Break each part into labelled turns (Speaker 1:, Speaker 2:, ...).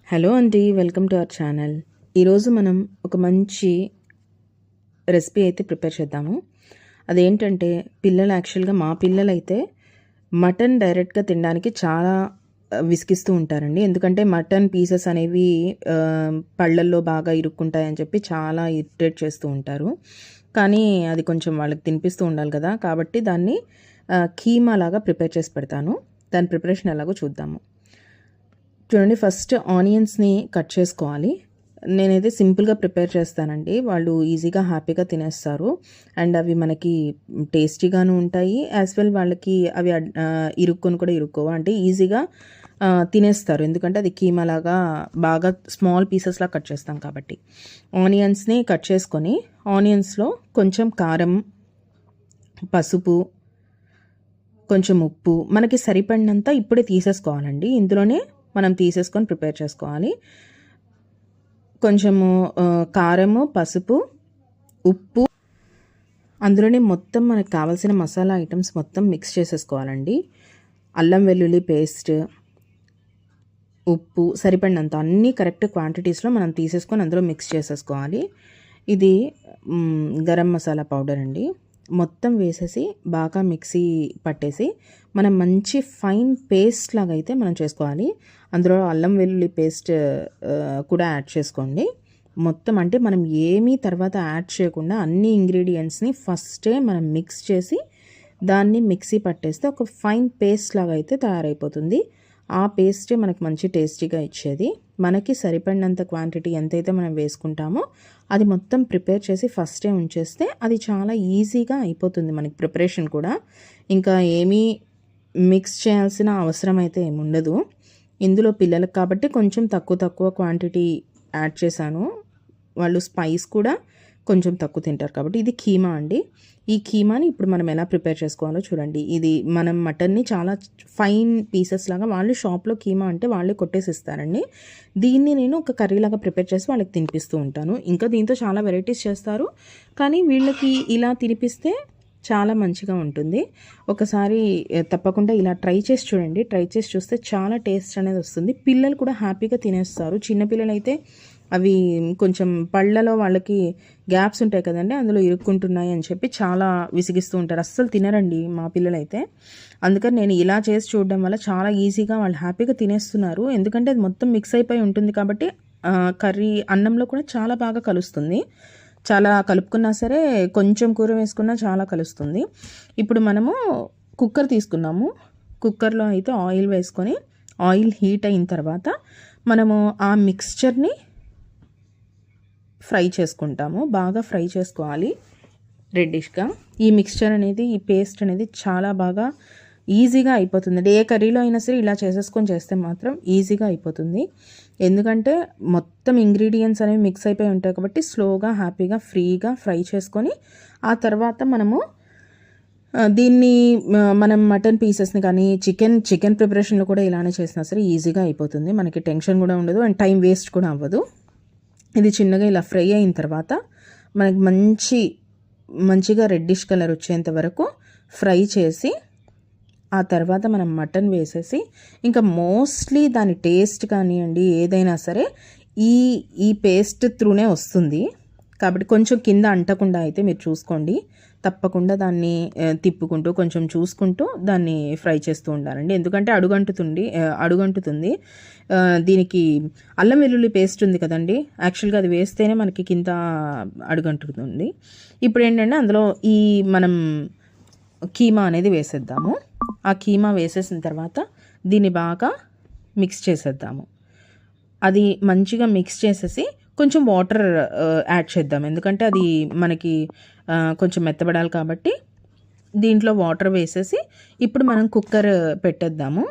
Speaker 1: Hello అండి, welcome to our channel. ఈరోజు మనం ఒక మంచి రెసిపీ అయితే ప్రిపేర్ చేద్దాము. అదేంటంటే యాక్చువల్గా మా పిల్లలైతే మటన్ డైరెక్ట్గా తినడానికి చాలా విసిగిస్తూ ఉంటారండి. ఎందుకంటే మటన్ పీసెస్ అనేవి పళ్ళల్లో బాగా ఇరుక్కుంటాయని చెప్పి చాలా ఇరిటేట్ చేస్తూ ఉంటారు. కానీ అది కొంచెం వాళ్ళకి తినిపిస్తూ ఉండాలి కదా, కాబట్టి దాన్ని కీమా లాగా ప్రిపేర్ చేసి పెడతాను. దాని ప్రిపరేషన్ ఎలాగో చూద్దాము. చూడండి, ఫస్ట్ ఆనియన్స్ని కట్ చేసుకోవాలి. నేనైతే సింపుల్గా ప్రిపేర్ చేస్తానండి. వాళ్ళు ఈజీగా హ్యాపీగా తినేస్తారు అండ్ అవి మనకి టేస్టీగాను ఉంటాయి. యాజ్ వెల్ వాళ్ళకి అవి ఇరుక్కొని కూడా ఇరుక్కోవు, అంటే ఈజీగా తినేస్తారు. ఎందుకంటే అది కీమా లాగా బాగా స్మాల్ పీసెస్లా కట్ చేస్తాం కాబట్టి. ఆనియన్స్ని కట్ చేసుకొని ఆనియన్స్లో కొంచెం కారం, పసుపు, కొంచెం ఉప్పు మనకి సరిపడినంత ఇప్పుడే తీసేసుకోవాలండి. ఇందులోనే మనం తీసేసుకొని ప్రిపేర్ చేసుకోవాలి. కొంచెము కారము, పసుపు, ఉప్పు, అందులోనే మొత్తం మనకు కావాల్సిన మసాలా ఐటమ్స్ మొత్తం మిక్స్ చేసేసుకోవాలండి. అల్లం వెల్లుల్లి పేస్ట్, ఉప్పు సరిపడినంత అన్నీ కరెక్ట్ క్వాంటిటీస్లో మనం తీసేసుకొని అందులో మిక్స్ చేసేసుకోవాలి. ఇది గరం మసాలా పౌడర్ అండి. మొత్తం వేసేసి బాగా మిక్సీ పట్టేసి మనం మంచి ఫైన్ పేస్ట్ లాగా అయితే మనం చేసుకోవాలి. అందులో అల్లం వెల్లుల్లి పేస్ట్ కూడా యాడ్ చేసుకోండి. మొత్తం అంటే మనం ఏమీ తర్వాత యాడ్ చేయకుండా అన్ని ఇంగ్రీడియంట్స్ని ఫస్టే మనం మిక్స్ చేసి దాన్ని మిక్సీ పట్టేస్తే ఒక ఫైన్ పేస్ట్ లాగా అయితే తయారైపోతుంది. ఆ పేస్టే మనకి మంచి టేస్టీగా ఇచ్చేది. మనకి సరిపడినంత క్వాంటిటీ ఎంతైతే మనం వేసుకుంటామో అది మొత్తం ప్రిపేర్ చేసి ఫస్టే ఉంచేస్తే అది చాలా ఈజీగా అయిపోతుంది మనకి ప్రిపరేషన్ కూడా. ఇంకా ఏమీ మిక్స్ చేయాల్సిన అవసరం అయితే ఏముండదు. ఇందులో పిల్లలకు కాబట్టి కొంచెం తక్కువ క్వాంటిటీ యాడ్ చేశాను. వాళ్ళు స్పైస్ కూడా కొంచెం తక్కువ తింటారు కాబట్టి. ఇది కీమా అండి. ఈ కీమాని ఇప్పుడు మనం ఎలా ప్రిపేర్ చేసుకోవాలో చూడండి. ఇది మనం మటన్ని చాలా ఫైన్ పీసెస్ లాగా, వాళ్ళు షాప్లో కీమా అంటే వాళ్ళే కొట్టేసి ఇస్తారండి. దీన్ని నేను ఒక కర్రీలాగా ప్రిపేర్ చేసి వాళ్ళకి తినిపిస్తూ ఉంటాను. ఇంకా దీంతో చాలా వెరైటీస్ చేస్తారు, కానీ వీళ్ళకి ఇలా తినిపిస్తే చాలా మంచిగా ఉంటుంది. ఒకసారి తప్పకుండా ఇలా ట్రై చేసి చూడండి. ట్రై చేసి చూస్తే చాలా టేస్ట్ అనేది వస్తుంది. పిల్లలు కూడా హ్యాపీగా తినేస్తారు. చిన్నపిల్లలు అయితే అవి కొంచెం పళ్ళలో వాళ్ళకి గ్యాప్స్ ఉంటాయి కదండి, అందులో ఇరుక్కుంటున్నాయి అని చెప్పి చాలా విసిగిస్తూ ఉంటారు. అస్సలు తినరండి మా పిల్లలైతే. అందుకని నేను ఇలా చేసి చూడడం వల్ల చాలా ఈజీగా వాళ్ళు హ్యాపీగా తినేస్తున్నారు. ఎందుకంటే అది మొత్తం మిక్స్ అయిపోయి ఉంటుంది కాబట్టి కర్రీ అన్నంలో కూడా చాలా బాగా కలుస్తుంది. చాలా కలుపుకున్నా సరే, కొంచెం కూర వేసుకున్నా చాలా కలుస్తుంది. ఇప్పుడు మనము కుక్కర్ తీసుకున్నాము. కుక్కర్లో అయితే ఆయిల్ వేసుకొని ఆయిల్ హీట్ అయిన తర్వాత మనము ఆ మిక్స్చర్ని ఫ్రై చేసుకుంటాము. బాగా ఫ్రై చేసుకోవాలి రెడ్డిష్గా. ఈ మిక్స్చర్ అనేది, ఈ పేస్ట్ అనేది చాలా బాగా ఈజీగా అయిపోతుంది. ఏ కర్రీలో అయినా సరే ఇలా చేసేసుకొని చేస్తే మాత్రం ఈజీగా అయిపోతుంది. ఎందుకంటే మొత్తం ఇంగ్రీడియంట్స్ అనేవి మిక్స్ అయిపోయి ఉంటాయి కాబట్టి స్లోగా హ్యాపీగా ఫ్రీగా ఫ్రై చేసుకొని ఆ తర్వాత మనము దీన్ని మనం మటన్ పీసెస్ని కానీ చికెన్ ప్రిపరేషన్లో కూడా ఇలానే చేసినా సరే ఈజీగా అయిపోతుంది. మనకి టెన్షన్ కూడా ఉండదు అండ్ టైం వేస్ట్ కూడా అవ్వదు. ఇది చిన్నగా ఇలా ఫ్రై అయిన తర్వాత మనకి మంచిగా రెడ్డిష్ కలర్ వచ్చేంత వరకు ఫ్రై చేసి ఆ తర్వాత మనం మటన్ వేసేసి, ఇంకా మోస్ట్లీ దాని టేస్ట్ కానివ్వండి ఏదైనా సరే ఈ పేస్ట్ త్రూనే వస్తుంది కాబట్టి కొంచెం కింద అంటకుండా అయితే మీరు చూసుకోండి. తప్పకుండా దాన్ని తిప్పుకుంటూ కొంచెం చూసుకుంటూ దాన్ని ఫ్రై చేస్తూ ఉండాలండి. ఎందుకంటే అడుగంటుతుంది. దీనికి అల్లం వెల్లుల్లి పేస్ట్ ఉంది కదండి, యాక్చువల్గా అది వేస్తేనే మనకి కింద అడుగంటుతుంది. ఇప్పుడు ఏంటంటే అందులో ఈ మనం కీమా అనేది వేసేద్దాము. ఆ కీమా వేసేసిన తర్వాత దీన్ని బాగా మిక్స్ చేసేద్దాము. అది మంచిగా మిక్స్ చేసేసి కొంచెం వాటర్ యాడ్ చేద్దాం. ఎందుకంటే అది మనకి కొంచెం మెత్తబడాలి కాబట్టి దీంట్లో వాటర్ వేసేసి ఇప్పుడు మనం కుక్కర్ పెట్టేద్దాము.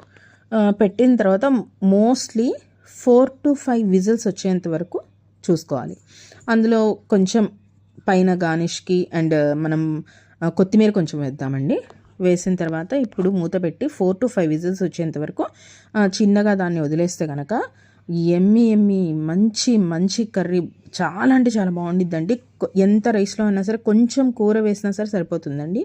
Speaker 1: పెట్టిన తర్వాత మోస్ట్లీ 4 to 5 విజిల్స్ వచ్చేంత వరకు చూసుకోవాలి. అందులో కొంచెం పైన గార్నిష్కి అండ్ మనం కొత్తిమీర కొంచెం వేద్దామండి. వేసిన తర్వాత ఇప్పుడు మూత పెట్టి 4 to 5 విజిల్స్ వచ్చేంత వరకు చిన్నగా దాన్ని వదిలేస్తే కనుక ఎమ్మి మంచి కర్రీ చాలా అంటే చాలా బాగుండిద్దండి. ఎంత రైస్లో అయినా సరే కొంచెం కూర వేసినా సరే సరిపోతుందండి,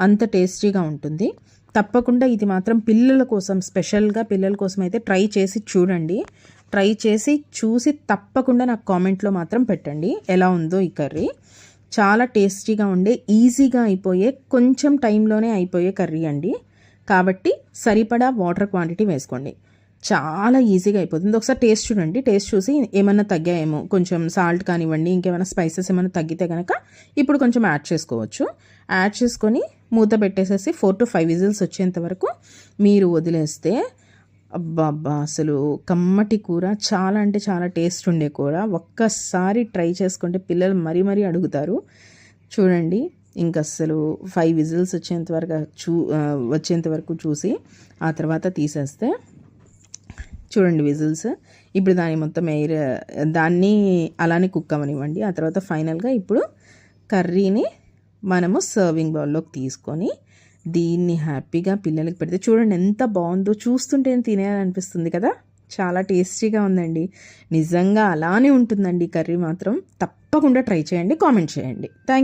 Speaker 1: అంత టేస్టీగా ఉంటుంది. తప్పకుండా ఇది మాత్రం పిల్లల కోసం, స్పెషల్గా పిల్లల కోసం అయితే ట్రై చేసి చూడండి. ట్రై చేసి చూసి తప్పకుండా నాకు కామెంట్లో మాత్రం పెట్టండి ఎలా ఉందో ఈ కర్రీ. చాలా టేస్టీగా ఉండే, ఈజీగా అయిపోయే, కొంచెం టైంలోనే అయిపోయే కర్రీ అండి. కాబట్టి సరిపడా వాటర్ క్వాంటిటీ వేసుకోండి, చాలా ఈజీగా అయిపోతుంది. ఒకసారి టేస్ట్ చూడండి, టేస్ట్ చూసి ఏమన్నా తగ్గాయేమో, కొంచెం సాల్ట్ కానివ్వండి, ఇంకేమైనా స్పైసెస్ ఏమైనా తగ్గితే కనుక ఇప్పుడు కొంచెం యాడ్ చేసుకోవచ్చు. యాడ్ చేసుకొని మూత పెట్టేసేసి 4 to 5 విజిల్స్ వచ్చేంత వరకు మీరు వదిలేస్తే అబ్బా అసలు కమ్మటి కూర, చాలా అంటే చాలా టేస్ట్ ఉండే కూర. ఒక్కసారి ట్రై చేసుకుంటే పిల్లలు మరీ మరీ అడుగుతారు. చూడండి, ఇంక అస్సలు 5 విజిల్స్ వచ్చేంత వరకు చూసి ఆ తర్వాత తీసేస్తే చూడండి విజిల్స్. ఇప్పుడు దాన్ని అలానే కుక్ అవ్వనివ్వండి. ఆ తర్వాత ఫైనల్గా ఇప్పుడు కర్రీని మనము సర్వింగ్ బౌల్లోకి తీసుకొని దీన్ని హ్యాపీగా పిల్లలకి పెడితే చూడండి ఎంత బాగుందో, చూస్తుంటే తినేయాలనిపిస్తుంది కదా. చాలా టేస్టీగా ఉందండి, నిజంగా అలానే ఉంటుందండి కర్రీ మాత్రం. తప్పకుండా ట్రై చేయండి, కామెంట్ చేయండి. థ్యాంక్